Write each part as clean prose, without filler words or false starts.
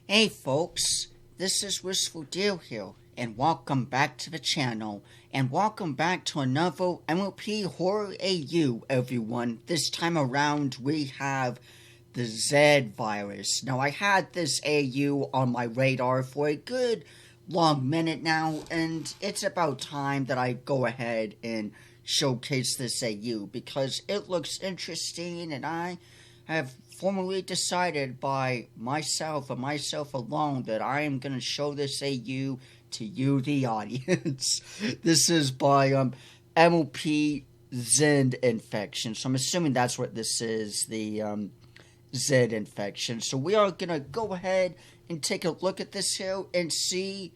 Hey folks, this is Wistful Deal here, and welcome back to the channel, and welcome back to another M.L.P Horror AU, everyone. This time around we have the Z virus. Now I had this AU on my radar for a good long minute now, and it's about time that I go ahead and showcase this AU, because it looks interesting, and I have formally decided by myself and myself alone that I am going to show this AU to you, the audience. This is by M.L.P Z infection. So I'm assuming that's what this is, the Z infection. So we are going to go ahead and take a look at this here and see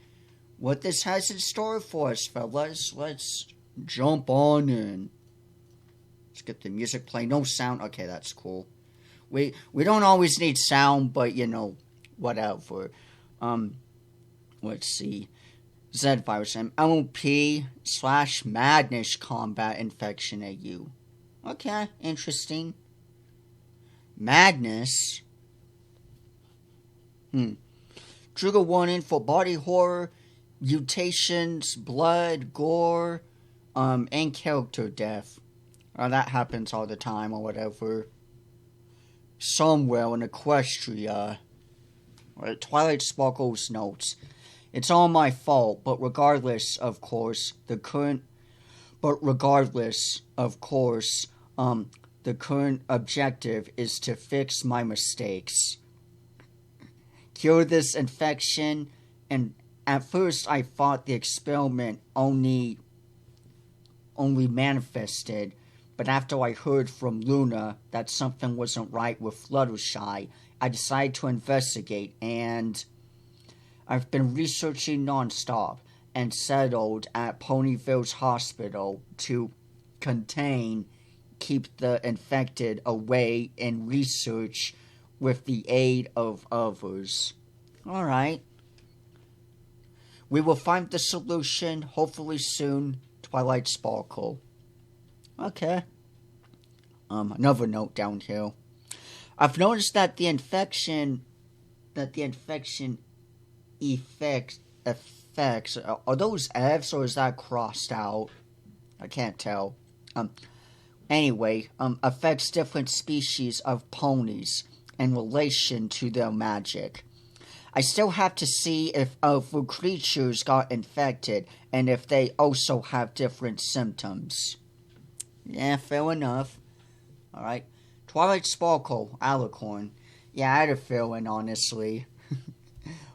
what this has in store for us, fellas. Let's jump on in. Let's get the music playing. No sound. Okay, that's cool. We don't always need sound, but you know, whatever. Let's see. Z virus M.L.P / madness combat infection AU. Okay, interesting. Madness. Trigger warning for body horror, mutations, blood, gore, and character death. That happens all the time or whatever. Somewhere in Equestria. Twilight Sparkle's notes. It's all my fault, but regardless, of course, the current objective is to fix my mistakes. Cure this infection, and at first I thought the experiment only manifested, but after I heard from Luna that something wasn't right with Fluttershy, I decided to investigate, and I've been researching non-stop and settled at Ponyville's hospital to keep the infected away and research with the aid of others. Alright. We will find the solution, hopefully soon, Twilight Sparkle. Okay. Another note down here. I've noticed that the infection effects, are those F's or is that crossed out? I can't tell. Anyway, affects different species of ponies in relation to their magic. I still have to see if other creatures got infected and if they also have different symptoms. Yeah, fair enough. Alright. Twilight Sparkle, Alicorn. Yeah, I had a feeling, honestly.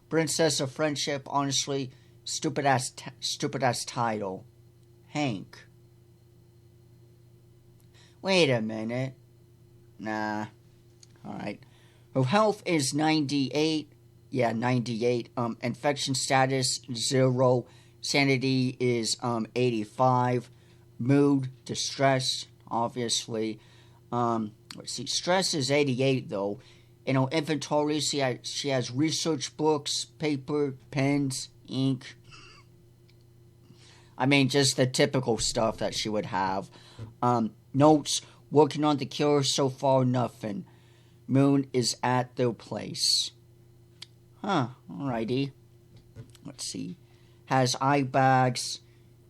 Princess of Friendship, honestly, stupid ass title. Hank. Wait a minute. Nah. Alright. Her health is 98. Yeah, 98. Infection status, 0. Sanity is 85. Mood, distress, obviously. Let's see. Stress is 88, though. In her inventory, she has research books, paper, pens, ink. I mean, just the typical stuff that she would have. Notes, working on the cure, so far nothing. Moon is at their place. Huh, alrighty. Let's see. Has eye bags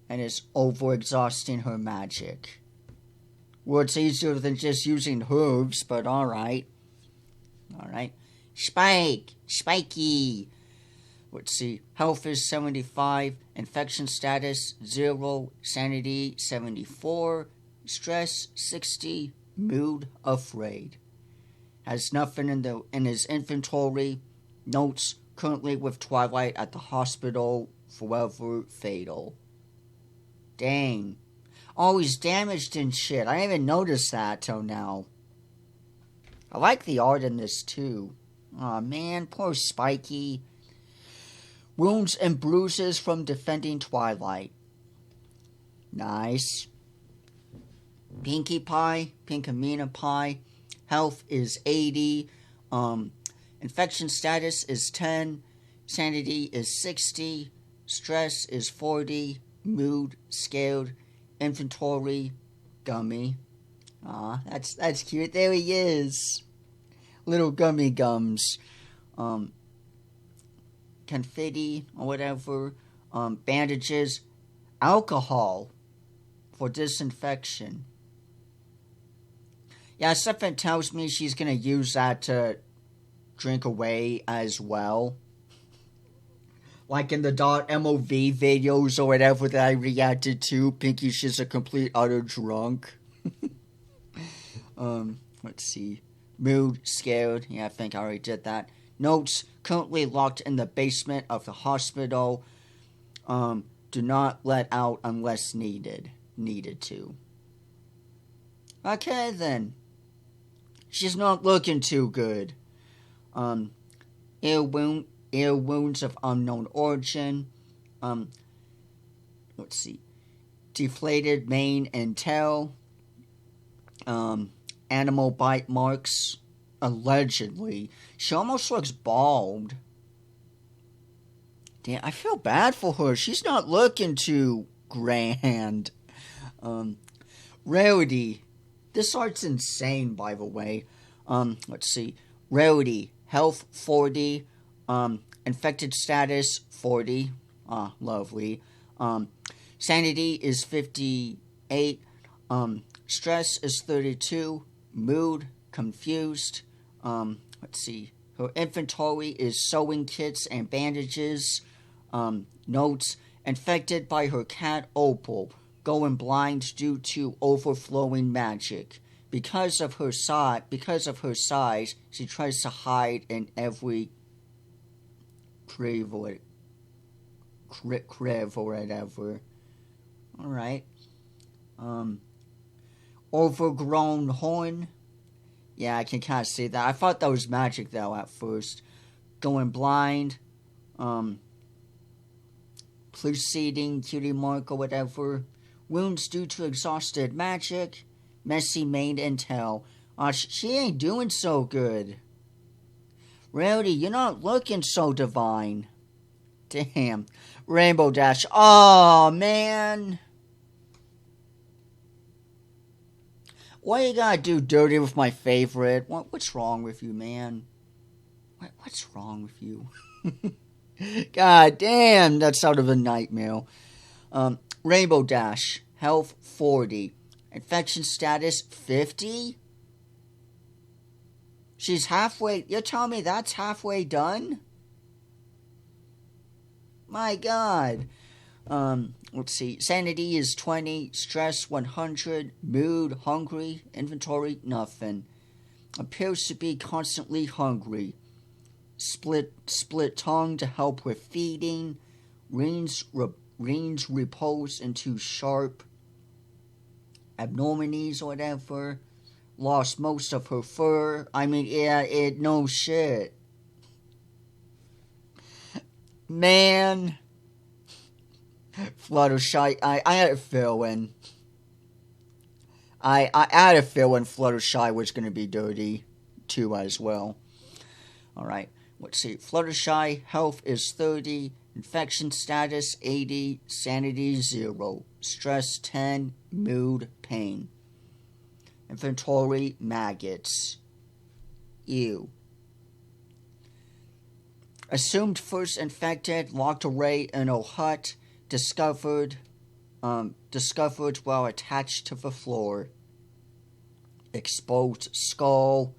and is overexhausting her magic. Well, it's easier than just using herbs, but alright. Alright. Spiky. Let's see. Health is 75. Infection status 0. Sanity 74. Stress 60. Mood afraid. Has nothing in his inventory. Notes, currently with Twilight at the hospital. Forever fatal. Dang. Oh, he's damaged and shit. I didn't even notice that till now. I like the art in this too. Aw, man, poor Spiky. Wounds and bruises from defending Twilight. Nice. Pinkamena Pie. Health is 80. Infection status is 10. Sanity is 60. Stress is 40. Mood, scared. Inventory, gummy. Aw, that's cute. There he is. Little gummy gums. confetti or whatever, bandages, alcohol for disinfection. Yeah, something tells me she's gonna use that to drink away as well. Like in the .MOV videos or whatever that I reacted to, Pinky, she's a complete utter drunk. Let's see. Mood, scared. Yeah, I think I already did that. Notes, currently locked in the basement of the hospital. Do not let out unless needed to. Okay, then. She's not looking too good. Ear wounds of unknown origin. Let's see. Deflated mane and tail. Animal bite marks. Allegedly. She almost looks bald. Damn, I feel bad for her. She's not looking too grand. Rarity. This art's insane, by the way. Let's see. Rarity. Health, 40. Infected status, 40. Lovely. Sanity is 58. Stress is 32. Mood, confused. Let's see. Her inventory is sewing kits and bandages. Notes, infected by her cat Opal, going blind due to overflowing magic. Because of her size, she tries to hide in every crib or whatever. Alright. Overgrown horn. Yeah, I can kind of see that. I thought that was magic, though, at first. Going blind. Preceding cutie mark or whatever. Wounds due to exhausted magic. Messy mane and tail. She ain't doing so good. Rarity, you're not looking so divine. Damn. Rainbow Dash. Oh, man. Why you gotta do dirty with my favorite? What's wrong with you, man? What's wrong with you? God damn, that's out of a nightmare. Rainbow Dash. Health, 40. Infection status, 50? She's halfway... You're telling me that's halfway done? My God. Let's see. Sanity is 20. Stress, 100. Mood, hungry. Inventory, nothing. Appears to be constantly hungry. Split tongue to help with feeding. Rings repose into sharp abnormities or whatever. Lost most of her fur. I mean, yeah, no shit. Man. Fluttershy, I had a feeling. I had a feeling Fluttershy was going to be dirty, too, as well. Alright, let's see. Fluttershy, health is 30. Infection status, 80. Sanity, 0. Stress, 10. Mood, pain. Inventory, maggots. Ew. Assumed first infected, locked away in a hut, discovered while attached to the floor. Exposed skull,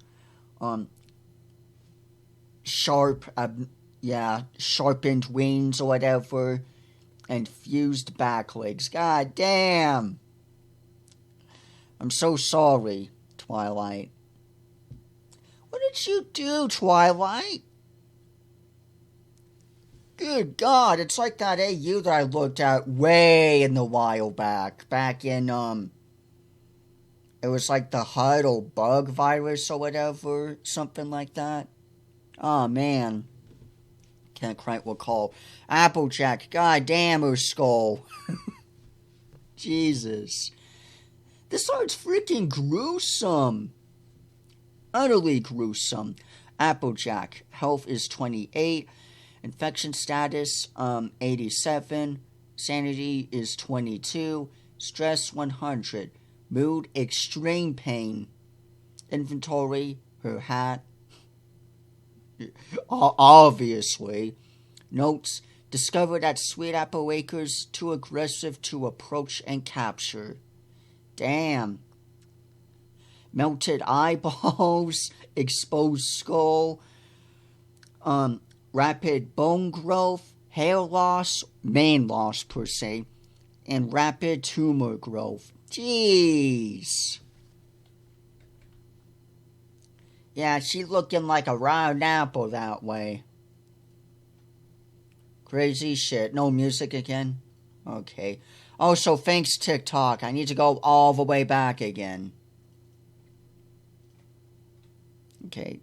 sharpened wings or whatever, and fused back legs. God damn! I'm so sorry, Twilight. What did you do, Twilight? Good God, it's like that AU that I looked at way in the while back. Back in, it was like the HUD or bug virus or whatever. Something like that. Oh, man. Can't quite recall. Applejack, god damn her skull. Jesus. This art's freaking gruesome. Utterly gruesome. Applejack, health is 28. Infection status, 87. Sanity is 22. Stress, 100. Mood, extreme pain. Inventory, her hat. Obviously. Notes, discovered at Sweet Apple Acres, too aggressive to approach and capture. Damn. Melted eyeballs, exposed skull, rapid bone growth, hair loss, mane loss per se, and rapid tumor growth. Jeez. Yeah, she's looking like a round apple that way. Crazy shit. No music again? Okay. Oh, so thanks TikTok. I need to go all the way back again. Okay.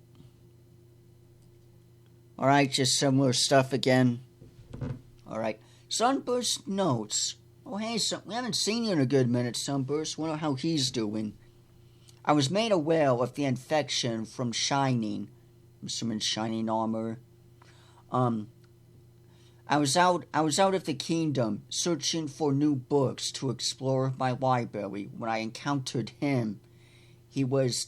Alright, just similar stuff again. Alright. Sunburst notes. Oh, hey, we haven't seen you in a good minute, Sunburst. Wonder how he's doing. I was made aware of the infection from Shining. I'm assuming Shining armor. I was out of the kingdom, searching for new books to explore my library when I encountered him. He was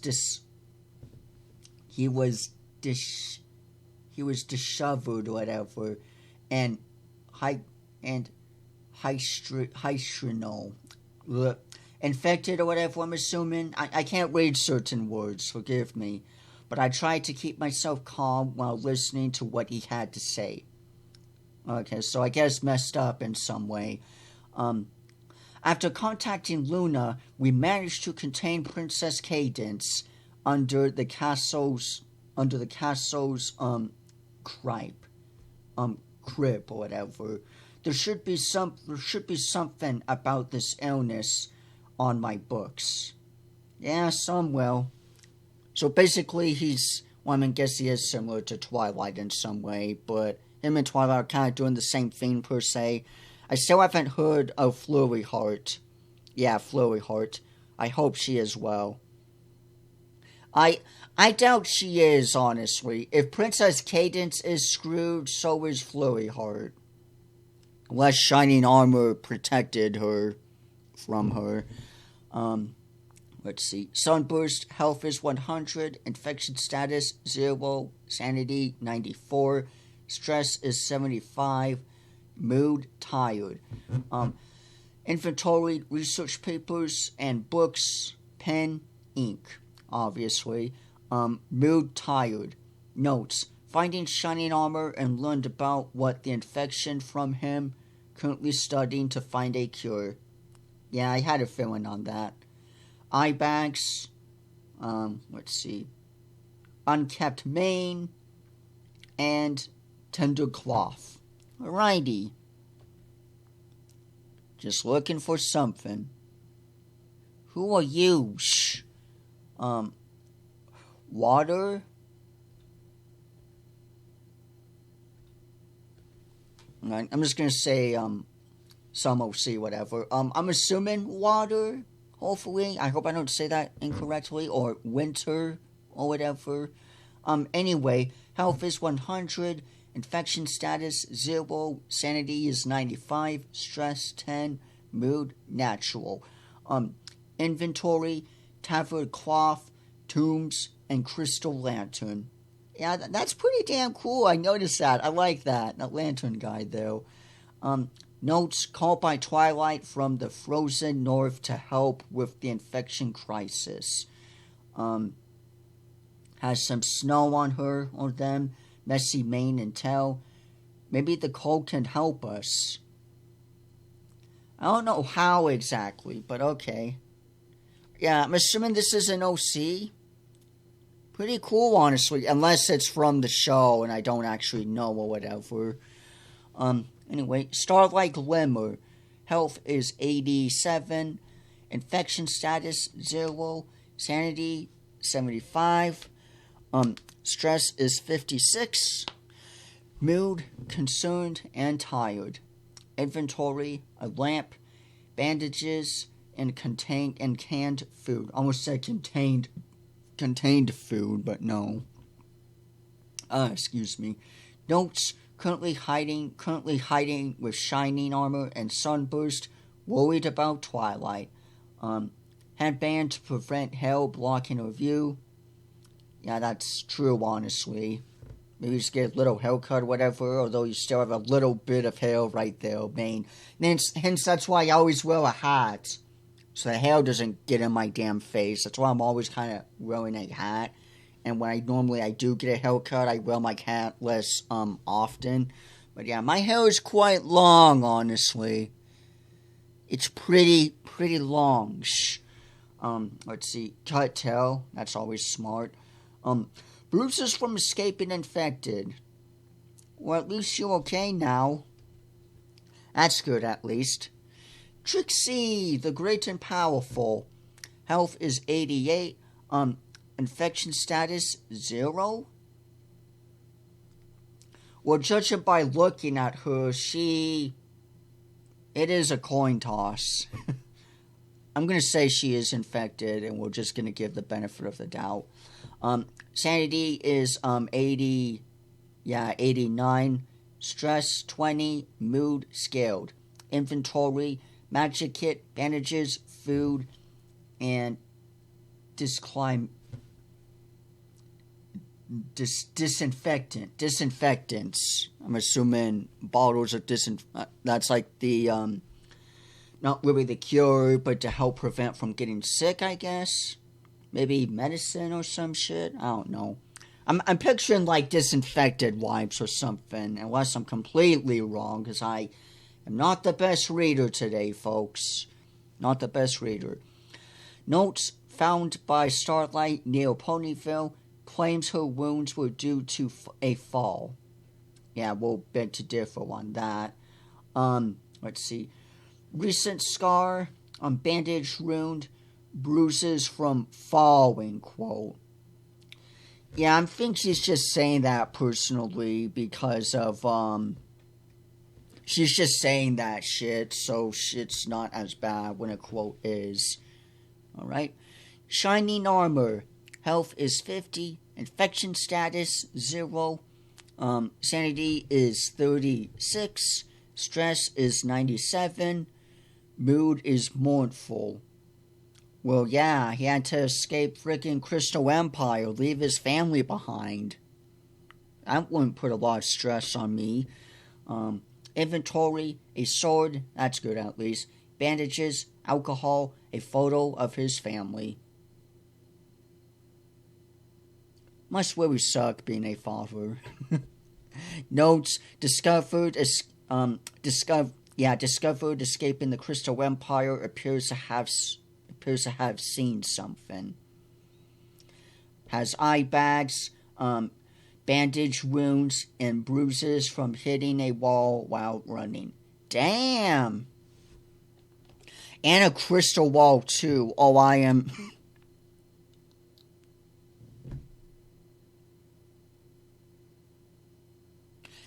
disheveled or whatever, and infected or whatever, I'm assuming. I can't read certain words, forgive me, but I tried to keep myself calm while listening to what he had to say. Okay, so I guess messed up in some way. After contacting Luna, we managed to contain Princess Cadence under the castle's crib or whatever. There should be something about this illness on my books. Yeah, some will. So basically I guess he is similar to Twilight in some way, but him and Twilight are kind of doing the same thing per se. I still haven't heard of Flurry Heart. Yeah, Flurry Heart. I hope she is well. I doubt she is, honestly. If Princess Cadence is screwed, so is Flurry Heart. Unless Shining Armor protected her from her. Let's see. Sunburst, health is 100, infection status 0, sanity 94, stress is 75, mood tired. Inventory, research papers and books, pen, ink, obviously. Mood tired. Notes, finding Shining Armor and learned about what the infection from him, currently studying to find a cure. Yeah, I had a feeling on that. Eye bags, let's see, unkept mane, and tender cloth. Alrighty. Just looking for something. Who are you? Shh. Water? I'm just gonna say, some OC, whatever. I'm assuming water, hopefully. I hope I don't say that incorrectly, or winter, or whatever. Anyway, health is 100, infection status 0, sanity is 95, stress 10, mood natural. Inventory, tattered cloth, tombs, and crystal lantern. Yeah, that's pretty damn cool. I noticed that. I like that. That lantern guy, though. Notes, called by Twilight from the frozen north to help with the infection crisis. Has some snow on her or them, messy mane and tail. Maybe the cold can help us. I don't know how exactly, but okay. Yeah, I'm assuming this is an OC. Pretty cool, honestly, unless it's from the show and I don't actually know or whatever. Anyway, Starlight Glimmer. Health is 87. Infection status 0. Sanity 75. Stress is 56. Mood concerned and tired. Inventory, a lamp, bandages, and canned food. Almost said contained food, but no. Excuse me. Notes, currently hiding with Shining Armor and Sunburst, worried about Twilight. Headband to prevent hell blocking her view. Yeah, that's true, honestly. Maybe just get a little haircut or whatever, although you still have a little bit of hair right there, man. Hence, that's why I always wear a hat. So the hair doesn't get in my damn face. That's why I'm always kind of wearing a hat. And when I do get a haircut, I wear my hat less often. But yeah, my hair is quite long, honestly. It's pretty long. Let's see. Cut tail. That's always smart. Bruises from escaping infected. Well, at least you're okay now. That's good, at least. Trixie, the great and powerful. Health is 88. Infection status 0. Well, judging by looking at her, it is a coin toss. I'm going to say she is infected, and we're just going to give the benefit of the doubt. Sanity is 89. Stress 20. Mood scaled. Inventory, magic kit, bandages, food, and disinfectants. I'm assuming bottles of that's like the not really the cure, but to help prevent from getting sick, I guess. Maybe medicine or some shit. I don't know. I'm picturing like disinfected wipes or something, unless I'm completely wrong, because I am not the best reader today, folks. Not the best reader. Notes found by Starlight near Ponyville claims her wounds were due to a fall. Yeah, we'll beg to differ on that. Let's see. Recent scar on bandage wound, bruises from falling, quote. Yeah, I think she's just saying that personally because of, she's just saying that shit, so shit's not as bad when a quote is. Alright. Shining armor. Health is 50. Infection status 0. Sanity is 36. Stress is 97. Mood is mournful. Well, yeah, he had to escape freaking Crystal Empire, leave his family behind. That wouldn't put a lot of stress on me. Inventory, a sword, that's good at least. Bandages, alcohol, a photo of his family. Must really suck being a father. Notes, discovered escaping the Crystal Empire appears to have seen something. Has eye bags, bandage wounds, and bruises from hitting a wall while running. Damn! And a crystal wall, too. Oh, I am...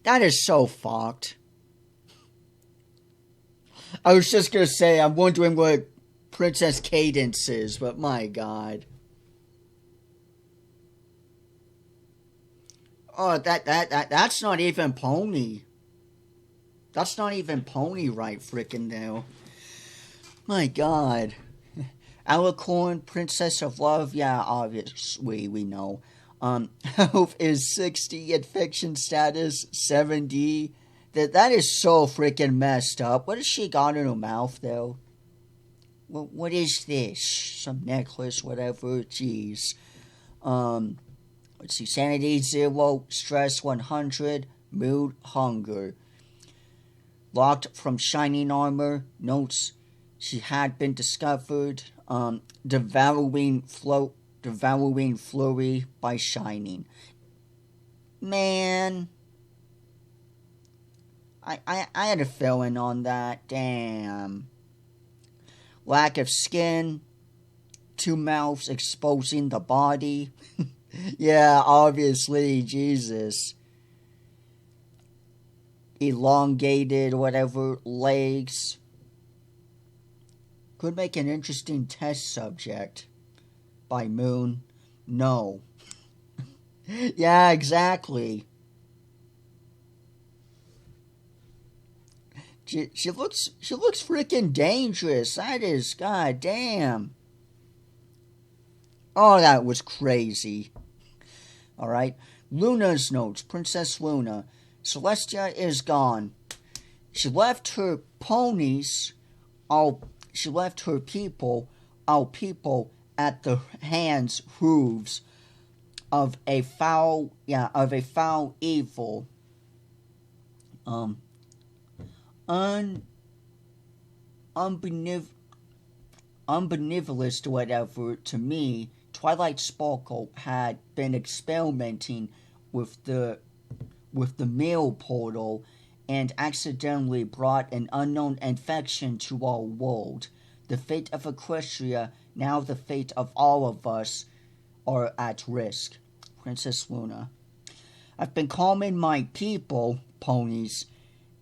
That is so fucked. I was just gonna say, I'm wondering what Princess Cadence is, but my god. Oh, that's not even Pony. That's not even Pony right frickin' now. My god. Alicorn, Princess of Love, yeah, obviously we know. Health is 60, infection status 70. That is so freaking messed up. What has she got in her mouth, though? What is this? Some necklace, whatever. Jeez. Let's see. Sanity 0, stress 100, mood hunger. Locked from shining armor. Notes she had been discovered. Devouring flurry by shining. Man. I had a feeling on that. Damn. Lack of skin. 2 mouths exposing the body. Yeah, obviously, Jesus. Elongated, whatever, legs. Could make an interesting test subject. By Moon. No. Yeah, exactly. She looks freaking dangerous. That is, god damn. Oh, that was crazy. Alright. Luna's notes. Princess Luna. Celestia is gone. She left her ponies, she left her people, our people, at the hands, hooves of a foul evil. Unbenevolent whatever to me, Twilight Sparkle had been experimenting with the mail portal and accidentally brought an unknown infection to our world. The fate of Equestria, now the fate of all of us, are at risk. Princess Luna. I've been calming my people, ponies,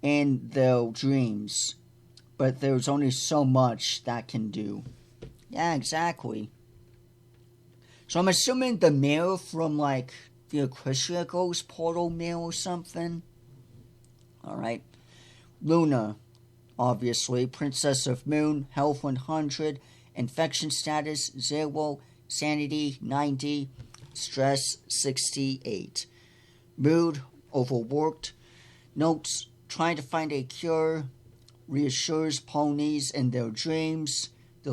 in their dreams, but there's only so much that can do. Yeah, exactly. So I'm assuming the mail from, like, the Equestria Ghost portal mail or something. Alright. Luna, obviously. Princess of Moon, health 100, infection status 0, sanity 90, stress 68. Mood, overworked. Notes, trying to find a cure. Reassures ponies in their dreams. The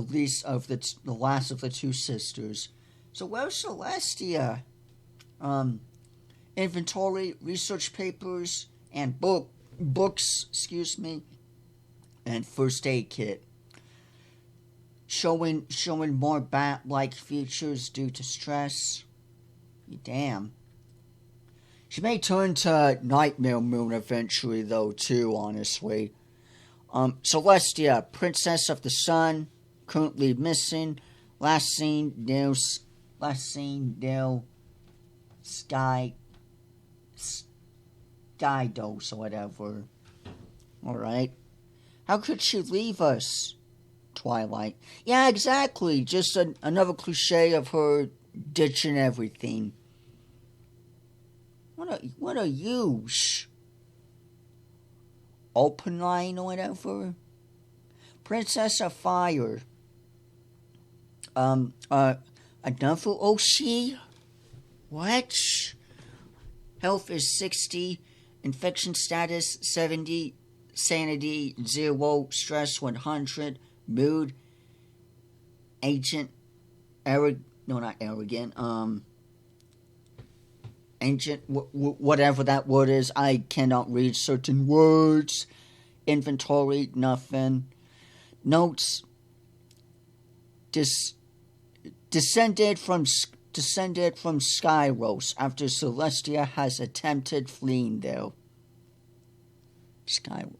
last of the two sisters. So where's Celestia? Inventory, research papers, and books, and first aid kit. Showing more bat-like features due to stress. Damn. She may turn to Nightmare Moon eventually, though, too, honestly. Celestia, Princess of the Sun, currently missing. Last seen near Skydos or whatever. Alright. How could she leave us? Twilight. Yeah, exactly. Just another cliche of her ditching everything. What are you? Open line or whatever? Princess of Fire. Another Oshi? What? Health is 60, infection status 70, sanity 0, stress 100, mood, ancient, ancient, whatever that word is, I cannot read certain words, inventory, nothing, notes, descended from Skyros after Celestia has attempted fleeing there. Skyros.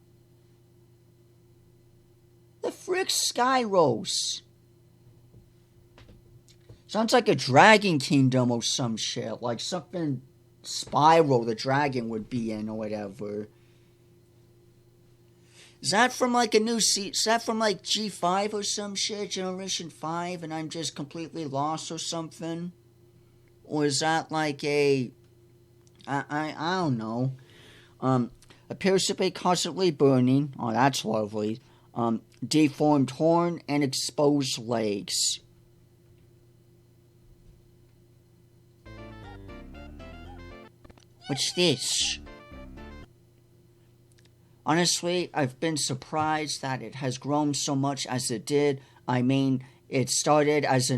The frick Skyros? Sounds like a dragon kingdom or some shit. Like something Spyro the dragon would be in or whatever. Is that from like a new is that from like G5 or some shit? Generation 5 and I'm just completely lost or something? Or is that like a... I don't know. Appears to be constantly burning. Oh, that's lovely. Deformed horn and exposed legs. What's this? Honestly, I've been surprised that it has grown so much as it did. I mean, it started as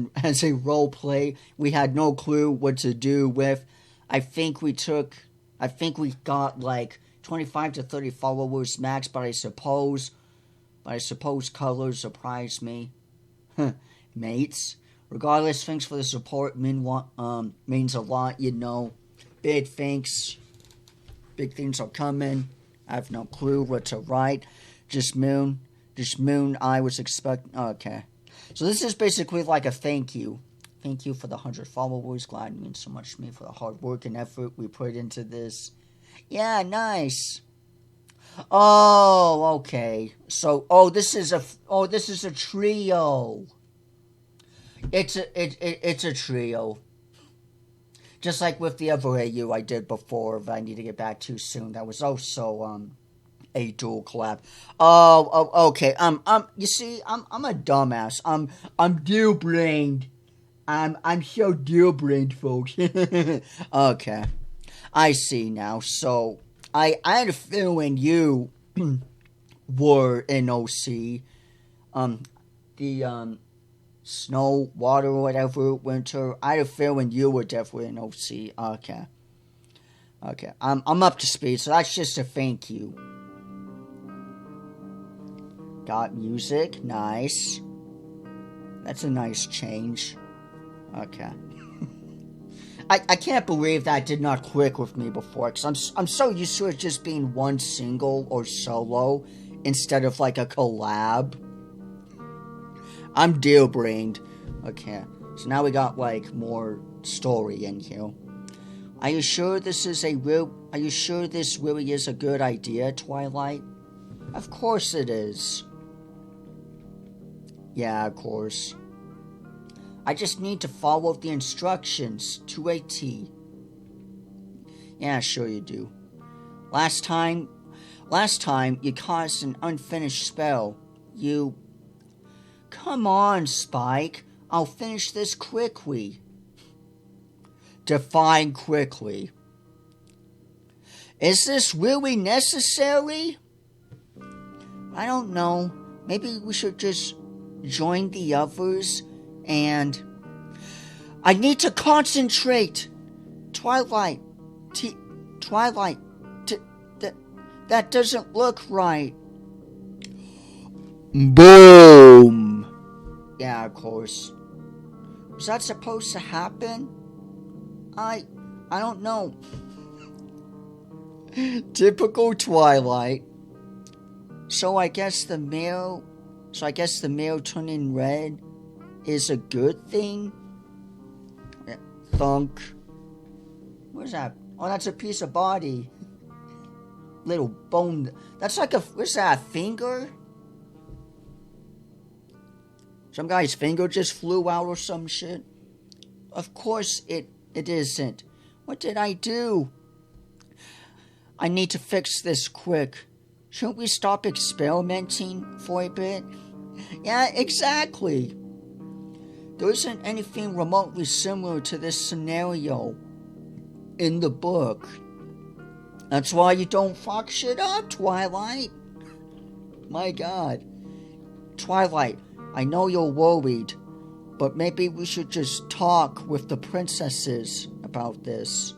a role play. We had no clue what to do with. I think we got like 25 to 30 followers max, but I suppose colors surprised me. Mates. Regardless, thanks for the support. Means a lot, you know. Big thanks. Big things are coming. I have no clue what to write. Just moon, I was expecting... Okay. So this is basically like a thank you. Thank you for the 100 followers. Glad it means so much to me for the hard work and effort we put into this. Yeah, nice. Oh, okay. So, this is a trio. It's a trio. Just like with the other AU I did before that I need to get back to soon. That was also a dual collab. Oh, okay. You see, I'm a dumbass. I'm dual-brained. I'm so dual-brained, folks. Okay. I see now. So, I had a feeling you were in OC. The snow, water, whatever, winter. I had a feeling you were definitely in OC. Okay. Okay. I'm up to speed, so that's just a thank you. Got music. Nice. That's a nice change. Okay. I can't believe that did not click with me before, because I'm so used to it just being one single or solo instead of like a collab. I'm deal-brained. Okay, so now we got like more story in here. Are you sure this really is a good idea, Twilight? Of course it is. Yeah, of course. I just need to follow the instructions to a T. Yeah, sure you do. Last time you caused an unfinished spell. You... Come on, Spike. I'll finish this quickly. Define quickly. Is this really necessary? I don't know. Maybe we should just join the others and... I need to concentrate! Twilight. Twilight. That doesn't look right. Boom! Yeah, of course. Was that supposed to happen? I don't know. Typical Twilight. So I guess the mail turning red is a good thing? Thunk. Where's that? Oh, that's a piece of body. Little bone. That's like a... What's that? A finger? Some guy's finger just flew out or some shit. Of course it isn't. What did I do? I need to fix this quick. Shouldn't we stop experimenting for a bit? Yeah, exactly. There isn't anything remotely similar to this scenario in the book. That's why you don't fuck shit up, Twilight. My God. Twilight, I know you're worried, but maybe we should just talk with the princesses about this.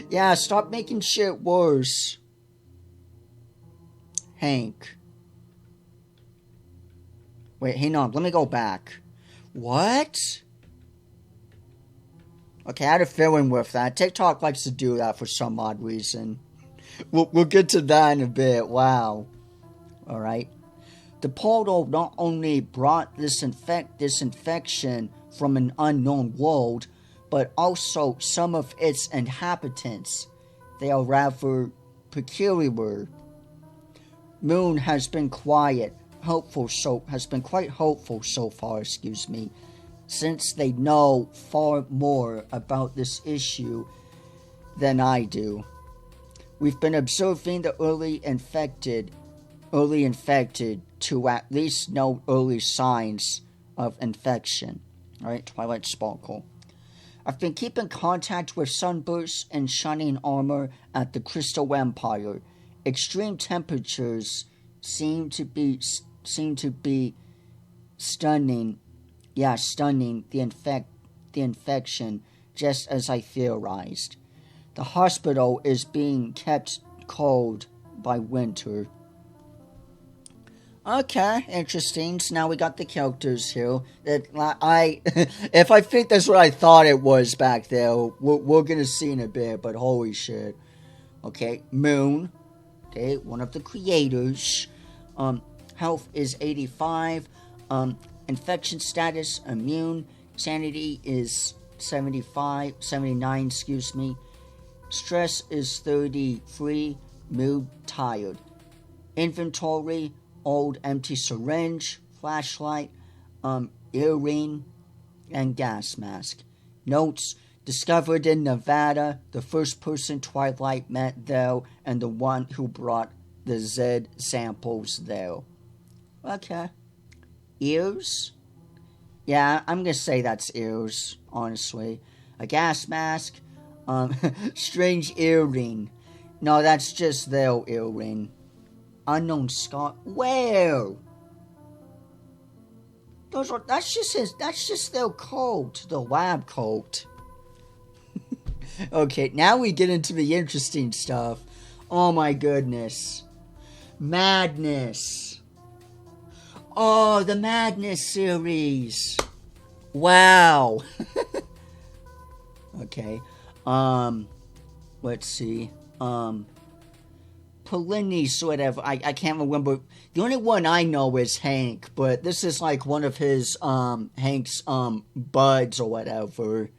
Yeah, stop making shit worse. Hank. Wait, hang on, let me go back. What? Okay, I had a feeling with that. TikTok likes to do that for some odd reason. We'll get to that in a bit. Wow. Alright. The portal not only brought this infection from an unknown world, but also some of its inhabitants. They are rather peculiar. Moon has been quite hopeful so far, since they know far more about this issue than I do. We've been observing the early infected to at least know early signs of infection. Alright, Twilight Sparkle. I've been keeping contact with Sunburst and Shining Armor at the Crystal Empire. Extreme temperatures seem to be stunning the infection, just as I theorized. The hospital is being kept cold by winter. Okay, interesting. So now we got the characters here. If I think that's what I thought it was back there, we're gonna see in a bit, but holy shit. Okay, Moon. Okay, one of the creators. Health is 85. Infection status, immune. Sanity is 79, Stress is 33. Mood, tired. Inventory, old empty syringe, flashlight, earring, and gas mask. Notes, discovered in Nevada, the first person Twilight met there, and the one who brought the Z samples there. Okay. Ears? Yeah, I'm gonna say that's ears, honestly. A gas mask, Strange earring. No, that's just their earring. Unknown scar. Where? That's just their coat. The lab coat. Okay, now we get into the interesting stuff. Oh my goodness. Madness. Oh, the Madness series. Wow. Okay. Let's see. Polini's whatever. I can't remember. The only one I know is Hank, but this is like one of his Hank's buds or whatever.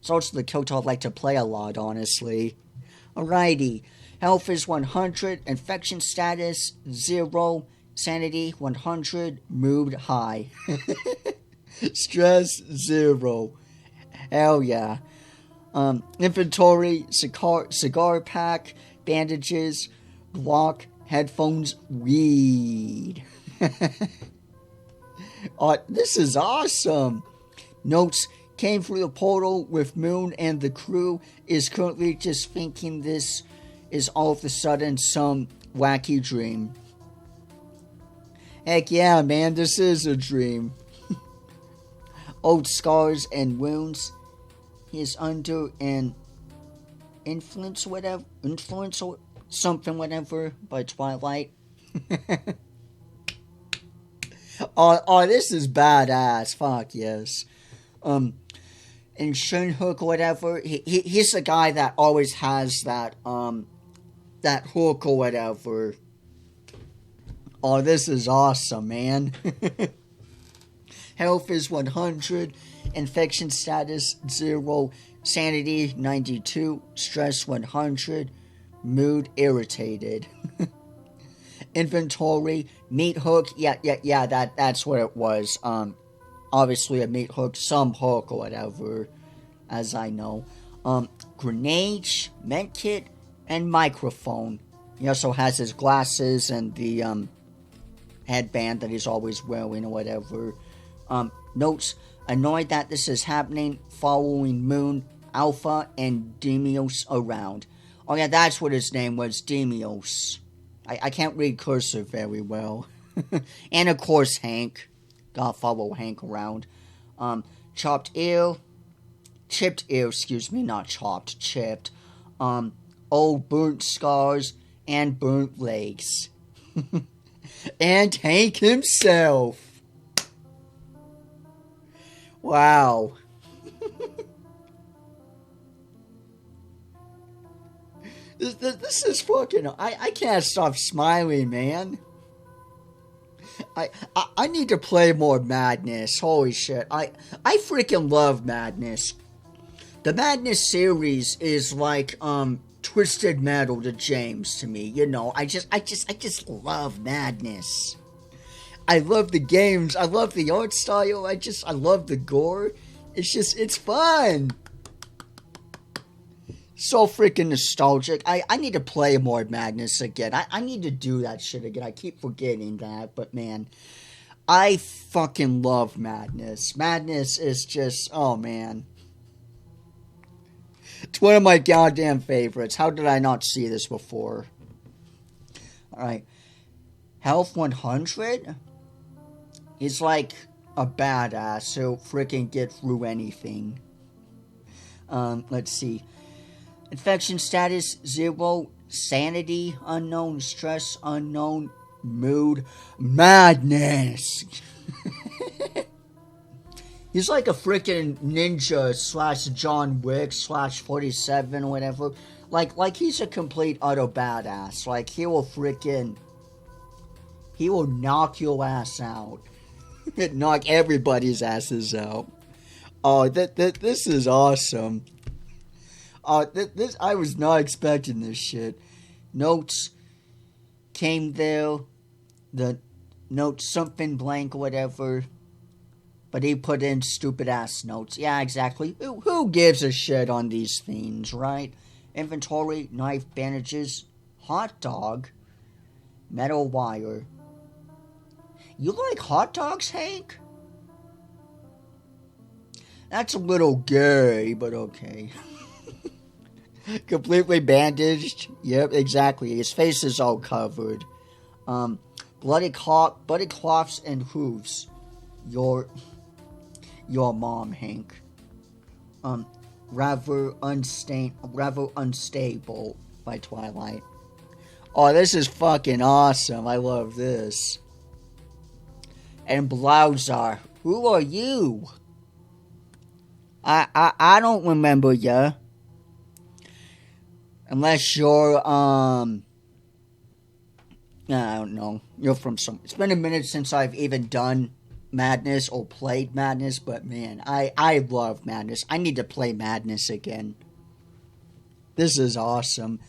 It's also the character I'd like to play a lot, honestly. Alrighty. Health is 100, infection status 0, sanity 100, mood high. Stress 0. Hell yeah. Inventory, cigar pack, bandages, Glock, headphones, weed. This is awesome. Notes, came through the portal with Moon and the crew, is currently just thinking this is all of a sudden some wacky dream. Heck yeah, man, this is a dream. Old scars and wounds. He is under an influence or something whatever by Twilight. Oh, this is badass. Fuck yes. And Shinhook or whatever, he's the guy that always has that hook or whatever. Oh, this is awesome, man. Health is 100, infection status 0, sanity 92, stress 100, mood irritated. Inventory, meat hook, yeah, that's what it was. Obviously a meat hook, some hook or whatever, as I know. Grenades, medkit, and microphone. He also has his glasses and the headband that he's always wearing or whatever. Notes, annoyed that this is happening, following Moon, Alpha, and Demios around. Oh yeah, that's what his name was, Demios. I can't read cursive very well. And of course Hank. Gotta follow Hank around. Chipped ear, excuse me, not chopped, chipped. Old burnt scars and burnt legs. And Hank himself. Wow. This is fucking... I can't stop smiling, man. I need to play more Madness. Holy shit. I freaking love Madness. The Madness series is like Twisted Metal to James to me. You know, I just love Madness. I love the games. I love the art style. I love the gore. It's fun. So freaking nostalgic. I need to play more Madness again. I need to do that shit again. I keep forgetting that, but man, I fucking love Madness. Madness is just, oh man. It's one of my goddamn favorites. How did I not see this before? Alright. Health 100? He's like a badass who'll freaking get through anything. Let's see. Infection status 0, sanity unknown, stress unknown, mood madness. He's like a freaking ninja / John Wick / 47 or whatever. Like he's a complete utter badass. Like he will knock your ass out. Knock everybody's asses out. Oh, this is awesome. This I was not expecting this shit. Notes came there. The notes something blank or whatever. But he put in stupid ass notes. Yeah, exactly. Who gives a shit on these things, right? Inventory, knife, bandages, hot dog, metal wire. You like hot dogs, Hank? That's a little gay, but okay. Completely bandaged. Yep, exactly. His face is all covered. Bloody cloths and hooves. Your mom, Hank. Rather unstable by Twilight. Oh, this is fucking awesome. I love this. And Blowzar, who are you? I don't remember ya. Unless you're, I don't know. You're from some... It's been a minute since I've even done Madness or played Madness, but man, I love Madness. I need to play Madness again. This is awesome.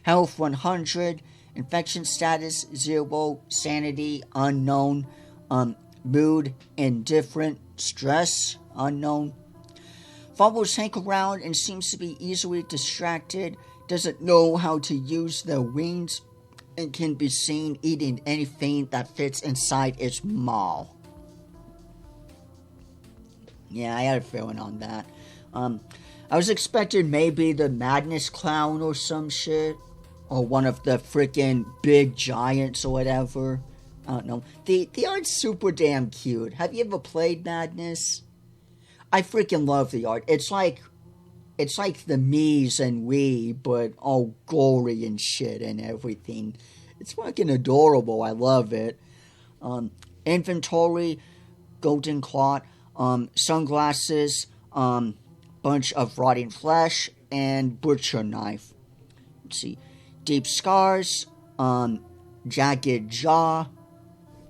Health 100, infection status 0, sanity unknown, mood indifferent, stress unknown. Follows Hank around and seems to be easily distracted, doesn't know how to use their wings, and can be seen eating anything that fits inside its maw. Yeah, I had a feeling on that. I was expecting maybe the Madness Clown or some shit. Or one of the freaking big giants or whatever. I don't know. The art's super damn cute. Have you ever played Madness? I freaking love the art. It's like the me's and we, but all gory and shit and everything. It's fucking adorable. I love it. Inventory, golden clot, sunglasses, bunch of rotting flesh, and butcher knife. Let's see. Deep scars, jagged jaw,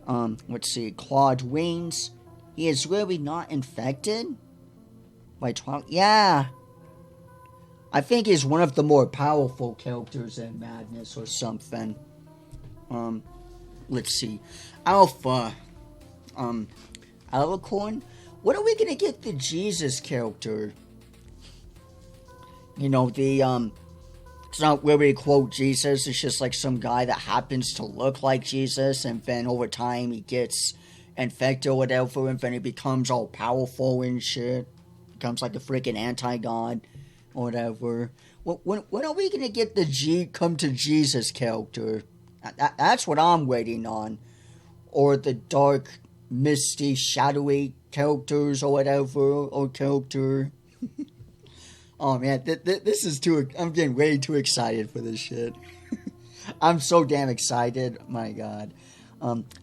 let's see, clawed wings. He is really not infected by Twilight. Yeah. I think he's one of the more powerful characters in Madness or something. Let's see. Alpha. Alicorn? When are we gonna get the Jesus character? You know, it's not really quote Jesus, it's just like some guy that happens to look like Jesus, and then over time he gets infected or whatever, and then he becomes all powerful and shit. Becomes like a freaking anti-god or whatever. When are we gonna get the come to Jesus character? That's what I'm waiting on. Or the dark, misty, shadowy characters or whatever, or character. Oh man, this is I'm getting way too excited for this shit. I'm so damn excited, my god.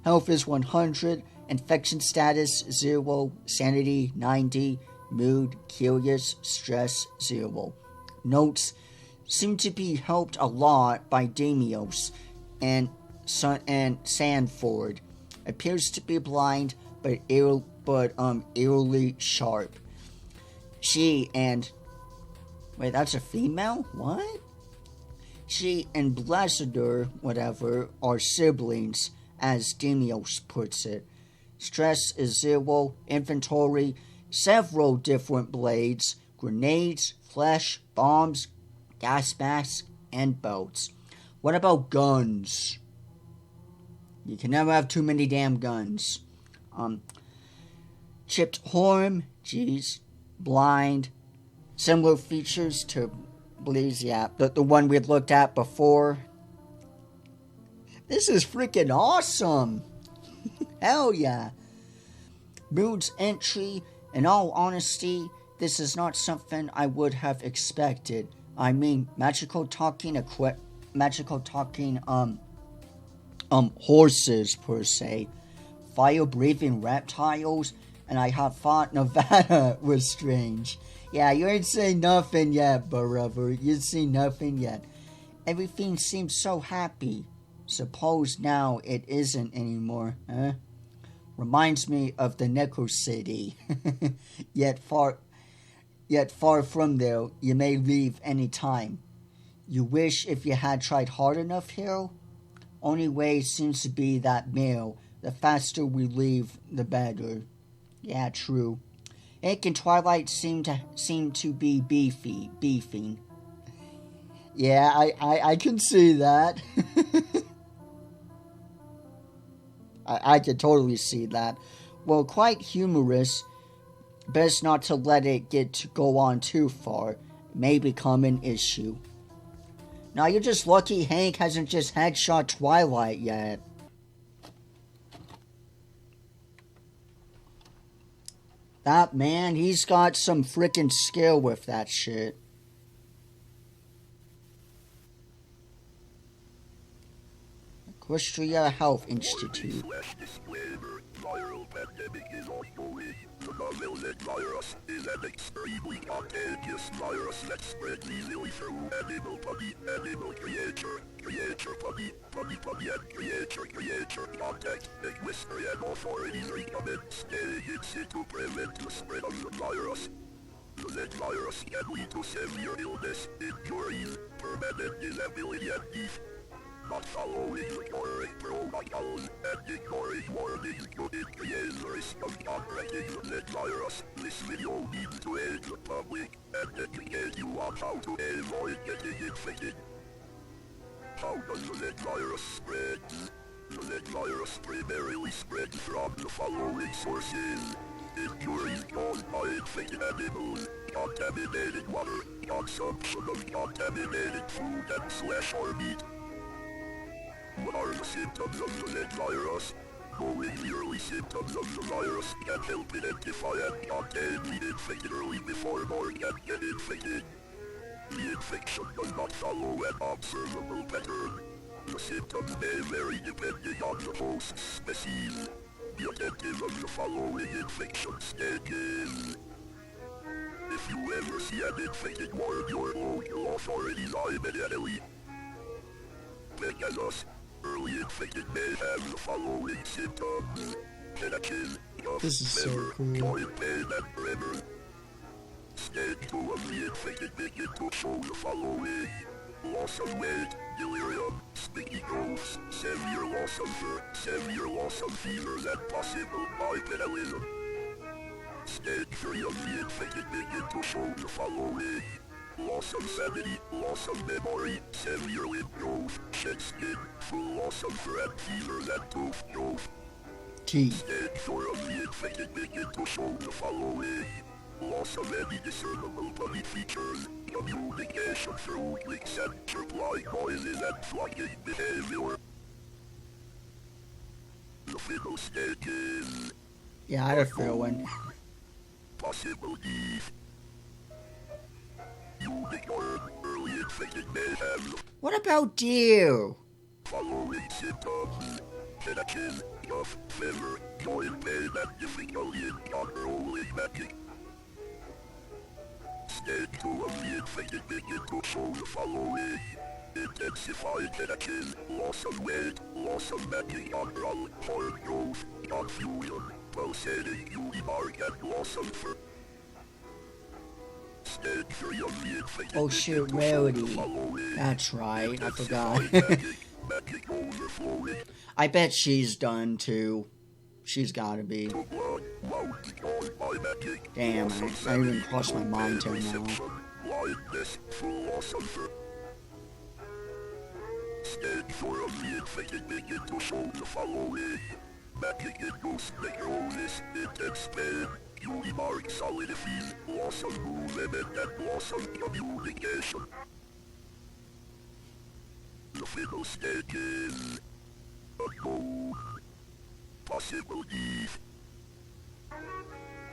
Health is 100, infection status 0, sanity 90, mood curious, stress 0. Notes seem to be helped a lot by Damios and Sanford. Appears to be blind, but eerily sharp. She and... Wait, that's a female? What? She and Blessedor, whatever, are siblings, as Demios puts it. Stress is 0, inventory, several different blades, grenades, flesh, bombs, gas masks, and boats. What about guns? You can never have too many damn guns. Chipped horn, jeez, blind, similar features to Blaze, yeah, the one we looked at before. This is freaking awesome. Hell yeah. Mood's entry, in all honesty, this is not something I would have expected. I mean, magical talking horses per se, fire-breathing reptiles, and I have thought Nevada was strange. Yeah, you ain't seen nothing yet, brother. You seen nothing yet. Everything seems so happy. Suppose now it isn't anymore, huh? Reminds me of the Necro City. Yet far from there, you may leave any time. You wish if you had tried hard enough here? Only way seems to be that mail. The faster we leave, the better. Yeah, true. Ink and Twilight seem to be beefing. Yeah, I can see that. I can totally see that. Well, quite humorous. Best not to let it go on too far. may become an issue. Now you're just lucky Hank hasn't just headshot Twilight yet. That man, he's got some freaking skill with that shit. Equestria Health Institute. Viral pandemic is ongoing. The novel virus is an extremely contagious virus that spreads easily through animal puppy, animal creature, creature puppy, puppy puppy and creature contact. Equestria and authorities recommend staying in situ to prevent the spread of the virus. The lead virus can lead to severe illness, injuries, permanent disability and death. Not following the correct protocols and ignoring warnings could increase the risk of contracting the lead virus. This video needs to aid the public and educate you on how to avoid getting infected. How does the lead virus spread? The lead virus primarily spreads from the following sources: injuries caused by infected animals, contaminated water, consumption of contaminated food and or meat. What are the symptoms of the lead virus? Knowing the early symptoms of the virus can help identify and contain the infected early before more can get infected. The infection does not follow an observable pattern. The symptoms may vary depending on the host species. Be attentive of the following infection stages. If you ever see an infected warn your local authorities immediately. Because early infected may have the following symptoms: headache, cough, fever, joint pain, and tremor. Stage 2 of the infected begin to show the following: loss of weight, delirium, sticky growths, severe loss of fur, severe loss of fevers, and possible bipedalism. Stage 3 of the infected begin to show the following: loss of sanity, loss of memory, severe limb growth, shed skin, full loss of fur and fevers and tooth growth. Stage 4 of the infected begin to show the following: loss of any discernible body features, communication through clicks and chirp-like noises and flocking behavior. The final stage is... Yeah, I had a feeling. Possible death. Unicorn, early infected may have... What about you? Following symptoms: headache, cough, fever, joint pain, and difficulty in controlling backing. Stage 2 of the infected begin to show the following: intensified headache, loss of weight, loss of backing control, horn growth, confusion, pulsating unimark, and loss of fur. Stage 3 of the infected oh shit, Rarity. That's right, I forgot. I bet she's done too. She's gotta be. Damn, I even crossed my mind till now. Stage 4 of the infected begin to show the following: backing and ghost necrosis, intense pain, unimark solidify, loss of movement and loss of communication. The final stage is unknown. Possible death.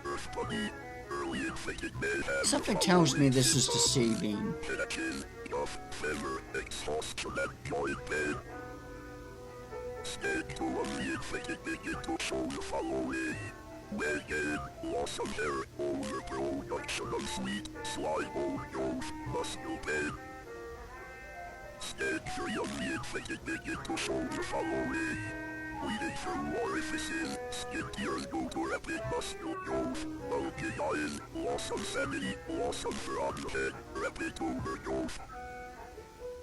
Earth body, early infected may have... Something tells me this is deceiving. Headache, cough, fever, exhaustion, and joint pain. Stage 2 of the infected begin to show the following: weight gain, loss of hair, overproduction of sweat, slime bone growth, muscle pain. Stage 3 of the infected begin to show the following: bleeding through orifices, skin tears due to rapid muscle growth, bulging eyes, loss of sanity, loss of fur on the head, rapid tumor growth.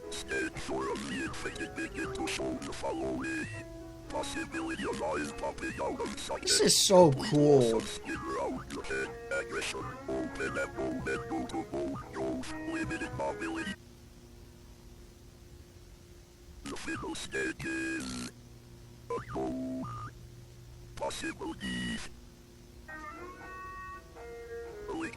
Stage 4 of the infected begin to show the following: possibility of eyes popping out of socket. This is so cool. Skin around the head, aggression, open abdomen due to bone growth, limited mobility. The final stage is unknown. Possible death. Early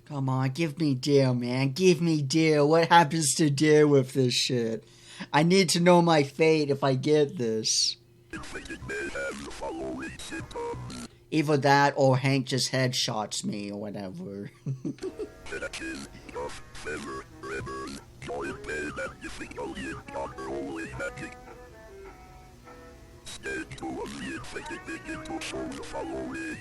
Come on, give me deal, man. Give me deal. What happens to deal with this shit? I need to know my fate if I get this. Infected may have the following symptoms. Either that or Hank just headshots me or whatever. Headache, cough, fever, redburn, joint pain, and difficulty in controlling hacking. Stage 2 of the infected begin to show the following.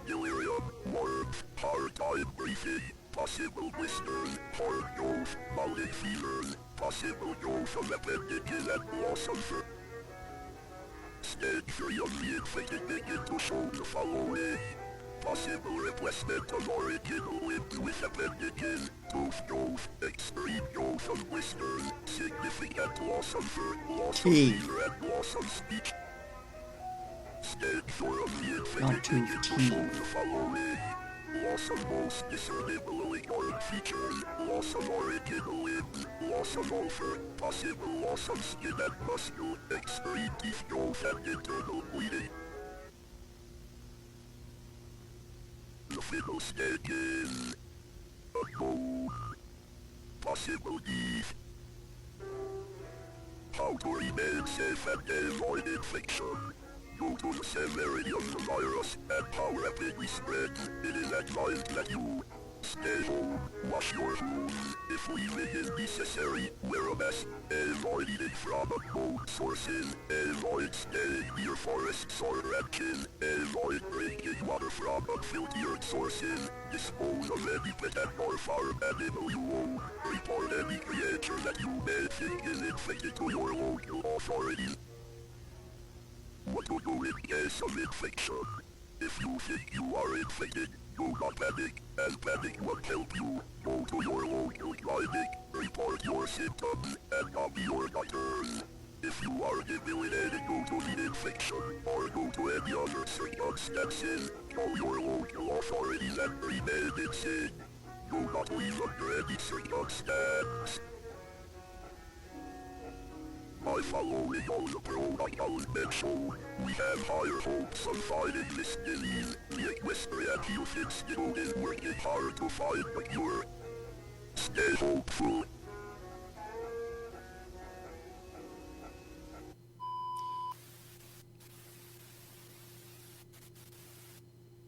Delirium, warmth, hard time breathing, possible blisters, hard nose, mounting fevers, possible dose of appendicitis and loss of fur. Stage 3 of the infected begin to show the following. Possible replacement of original limbs with appendages, tooth growth, extreme growth of blisters, significant loss of fur, loss of fever, and loss of speech. Stage 4 of the infected begin to show the following. Loss of most discernible ignored features, loss of original limbs, loss of all fur, possible loss of skin and muscle, extreme teeth growth and internal bleeding. The final stage is unknown. Possible death. How to remain safe and avoid infection. Due to the severity of the virus and how rapidly spreads, it is advised that you stay home, wash your hands, if leaving is necessary, wear a mask, avoid eating from unknown sources, avoid staying near forests or ranches, avoid drinking water from unfiltered sources, dispose of any pet or farm animal you own, report any creature that you may think is infected to your local authorities. What to do in case of infection? If you think you are infected, do not panic, as panic won't help you. Go to your local clinic, report your symptoms, and copy your doctors. If you are debilitated due to the infection, or due to any other circumstances, call your local authorities and remain insane. Do not leave under any circumstance. By following all the protocols mentioned, we have higher hopes of fighting this disease. The Equestrian Youth Institute is working hard to find a cure. Stay hopeful.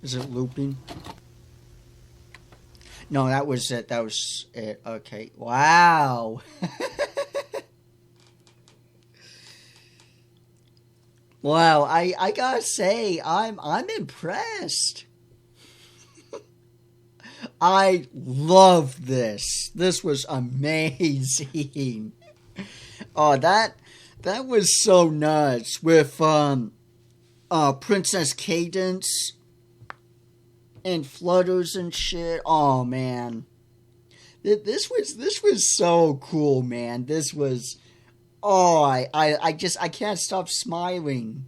Is it looping? No, that was it. That was it. Okay. Wow. Wow, I gotta say, I'm impressed. I love this. This was amazing. Oh, that was so nuts with Princess Cadence and Flutters and shit. Oh man, this was so cool, man. This was. Oh, I can't stop smiling.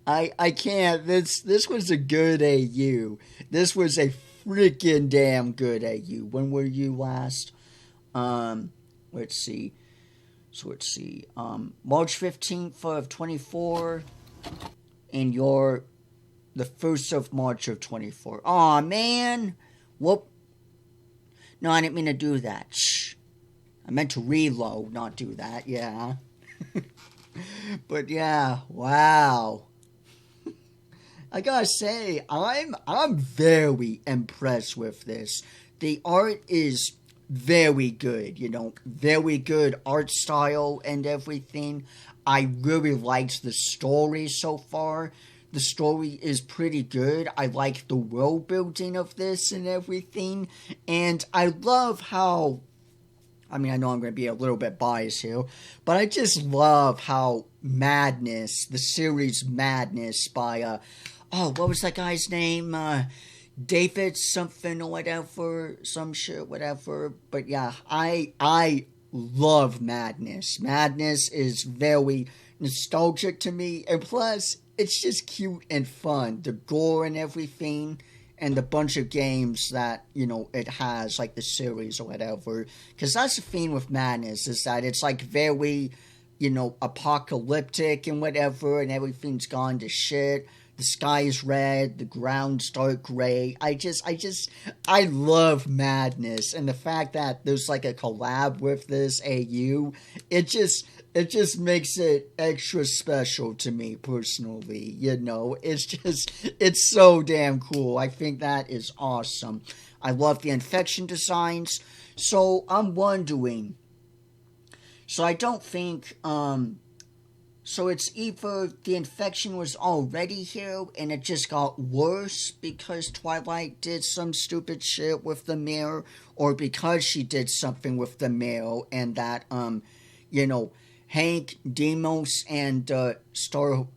I can't. This was a good AU. This was a freaking damn good AU. When were you last? Let's see. So let's see. March 15th of 24. And you're the 1st of March of 24. Aw, man. Whoop. No, I didn't mean to do that. Shh. I meant to reload, not do that, yeah. But yeah, wow. I gotta say, I'm very impressed with this. The art is very good, very good art style and everything. I really liked the story so far. The story is pretty good. I like the world building of this and everything. And I love how... I mean, I know I'm going to be a little bit biased here, but I just love how Madness, the series Madness by, what was that guy's name? David something or whatever, some shit, whatever. But yeah, I love Madness. Madness is very nostalgic to me, and plus, it's just cute and fun. The gore and everything. And the bunch of games that, it has, like the series or whatever. Because that's the thing with Madness, is that it's like very, apocalyptic and whatever, and everything's gone to shit. the sky is red, the ground's dark gray. I love Madness, and the fact that there's like a collab with this AU, it just makes it extra special to me personally. It's so damn cool. I think that is awesome. I love the infection designs. So I'm wondering. So I don't think, so it's either the infection was already here and it just got worse because Twilight did some stupid shit with the mirror, or because she did something with the mirror and that, Hank, Demos, and Starford,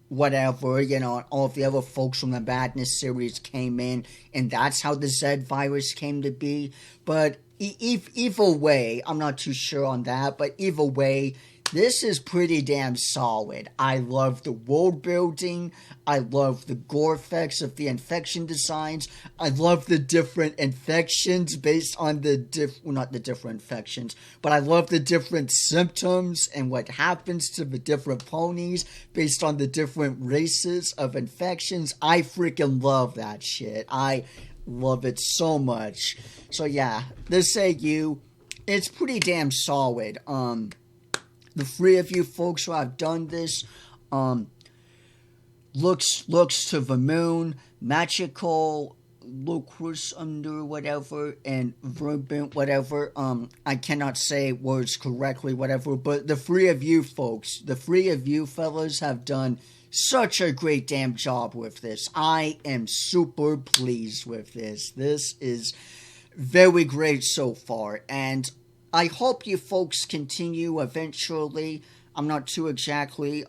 whatever, and all of the other folks from the Madness series came in, and that's how the Z virus came to be. But either way, I'm not too sure on that, but either way, this is pretty damn solid. I love the world building. I love the gore effects of the infection designs. I love the different infections based on not the different infections, but I love the different symptoms and what happens to the different ponies based on the different races of infections. I freaking love that shit. I love it so much. So yeah, this AU, it's pretty damn solid. The three of you folks who have done this, looks to the moon, magical, locus under whatever, and verbant whatever. I cannot say words correctly, whatever, but the three of you folks, the three of you fellas have done such a great damn job with this. I am super pleased with this. This is very great so far, and I hope you folks continue eventually. I'm not too exactly,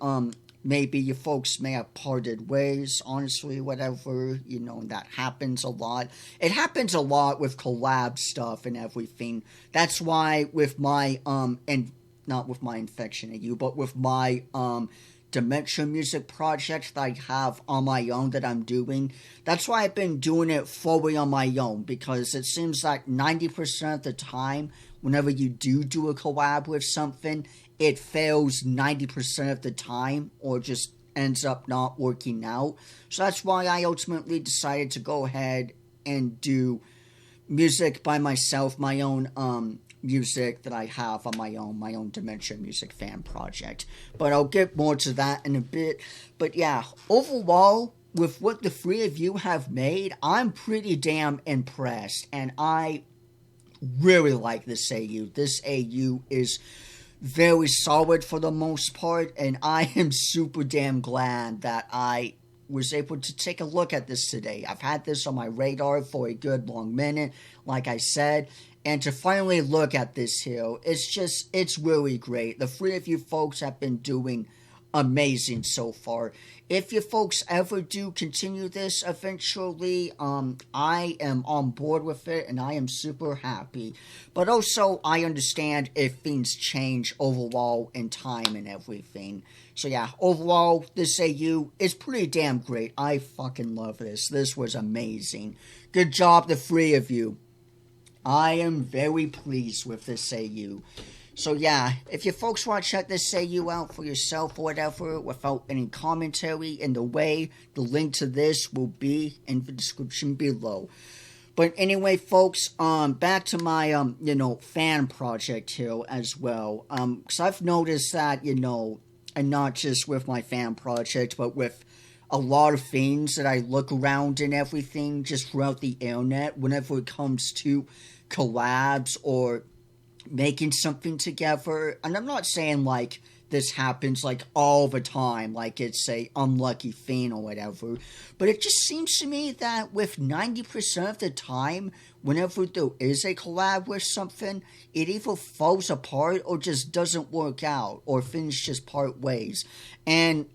maybe you folks may have parted ways, honestly, whatever, that happens a lot. It happens a lot with collab stuff and everything. That's why with my, and not with my infection at you, but with my, dementia music project that I have on my own that I'm doing. That's why I've been doing it fully on my own, because it seems like 90% of the time, whenever you do a collab with something, it fails 90% of the time, or just ends up not working out. So that's why I ultimately decided to go ahead and do music by myself, my own, music that I have on my own dementia music fan project. But I'll get more to that in a bit. But yeah, overall, with what the three of you have made, I'm pretty damn impressed, and I really like this AU. This AU is very solid for the most part, and I am super damn glad that I was able to take a look at this today. I've had this on my radar for a good long minute, like I said, and to finally look at this here, it's really great. The three of you folks have been doing amazing so far. If you folks ever do continue this eventually, I am on board with it, and I am super happy. But also, I understand if things change overall in time and everything. So yeah, overall, this AU is pretty damn great. I fucking love this. This was amazing. Good job, the three of you. I am very pleased with this AU. So yeah, if you folks want to check this AU out for yourself or whatever, without any commentary in the way, the link to this will be in the description below. But anyway, folks, back to my, fan project here as well. Because I've noticed that, and not just with my fan project, but with a lot of things that I look around and everything just throughout the internet, whenever it comes to collabs or making something together. And I'm not saying like this happens like all the time, like it's a unlucky thing or whatever, but it just seems to me that with 90% of the time, whenever there is a collab with something, it either falls apart or just doesn't work out, or things just part ways. And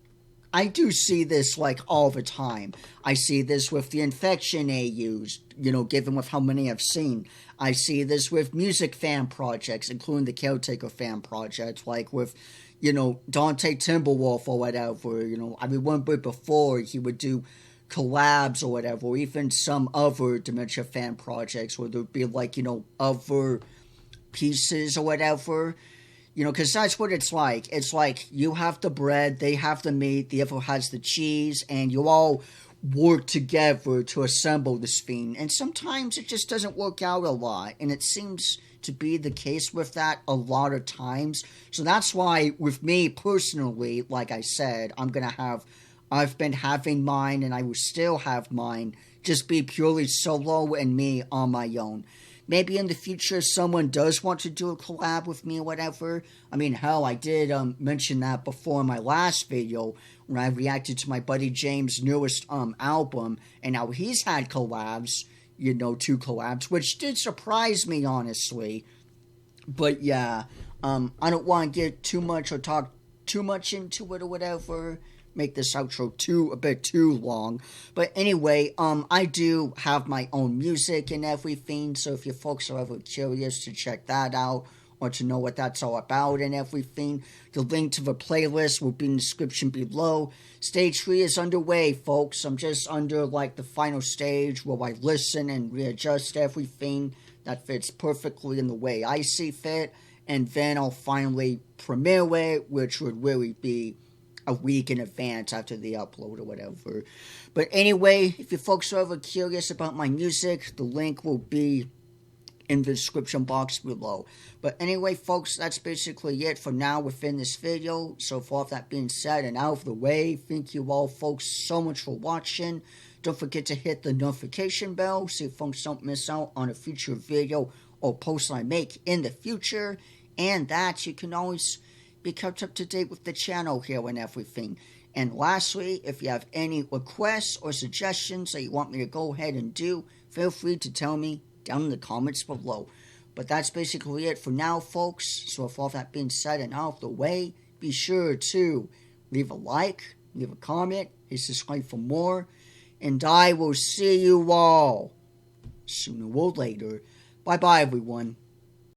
I do see this like all the time. I see this with the infection AUs, given with how many I've seen. I see this with music fan projects, including the Caretaker fan project, like with, Dante Timberwolf or whatever. I remember before he would do collabs or whatever, or even some other Dementia fan projects where there'd be like, other pieces or whatever. You know, because that's what it's like. It's like you have the bread, they have the meat, the other has the cheese, and you all work together to assemble this thing. And sometimes it just doesn't work out a lot, and it seems to be the case with that a lot of times. So that's why, with me personally, like I said, I've been having mine, and I will still have mine, just be purely solo and me on my own. Maybe in the future someone does want to do a collab with me or whatever. I mean, hell, I did mention that before in my last video when I reacted to my buddy James' newest album, and how he's had collabs, you know, 2 collabs, which did surprise me, honestly. But yeah, I don't want to get too much or talk too much into it or whatever. Make this outro a bit too long. But anyway, I do have my own music and everything, so if you folks are ever curious to check that out or to know what that's all about and everything, the link to the playlist will be in the description below. Stage 3 is underway, folks. I'm just under like the final stage where I listen and readjust everything that fits perfectly in the way I see fit, and then I'll finally premiere it, which would really be a week in advance after the upload or whatever. But anyway, if you folks are ever curious about my music, the link will be in the description box below. But anyway, folks, that's basically it for now within this video. So for all that being said and out of the way, thank you all folks so much for watching. Don't forget to hit the notification bell so you folks don't miss out on a future video or post I make in the future. And that you can always be kept up to date with the channel here and everything. And lastly, if you have any requests or suggestions that you want me to go ahead and do, feel free to tell me down in the comments below. But that's basically it for now, folks. So with all that being said and out of the way, be sure to leave a like, leave a comment, hit subscribe for more, and I will see you all sooner or later. Bye bye, everyone.